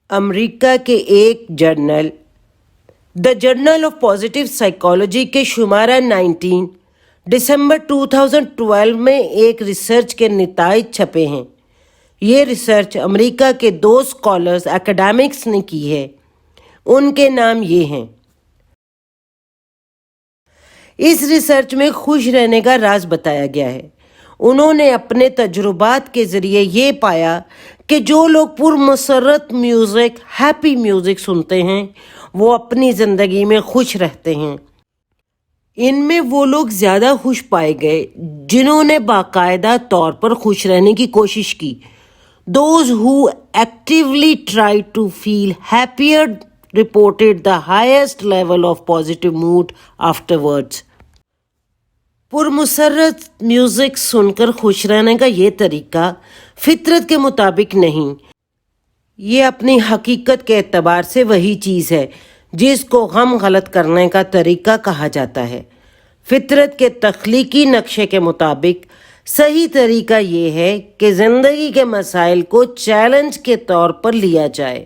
امریکہ کے ایک journal the journal of positive psychology کے شمارہ 19 دسمبر 2012 میں ایک ریسرچ کے نتائج چھپے ہیں۔ یہ ریسرچ امریکہ کے 2 اسکالرز اکیڈمکس نے کی ہے۔ ان کے نام یہ ہیں۔ اس ریسرچ میں خوش رہنے کا راز بتایا گیا ہے۔ انہوں نے اپنے تجربات کے ذریعے یہ پایا کہ جو لوگ پرمسرت میوزک، ہیپی میوزک سنتے ہیں وہ اپنی زندگی میں خوش رہتے ہیں۔ ان میں وہ لوگ زیادہ خوش پائے گئے جنہوں نے باقاعدہ طور پر خوش رہنے کی کوشش کی۔ Those who actively tried to feel happier reported the highest level of positive mood afterwards۔ پرمسرت میوزک سن کر خوش رہنے کا یہ طریقہ فطرت کے مطابق نہیں، یہ اپنی حقیقت کے اعتبار سے وہی چیز ہے جس کو غم غلط کرنے کا طریقہ کہا جاتا ہے۔ فطرت کے تخلیقی نقشے کے مطابق صحیح طریقہ یہ ہے کہ زندگی کے مسائل کو چیلنج کے طور پر لیا جائے۔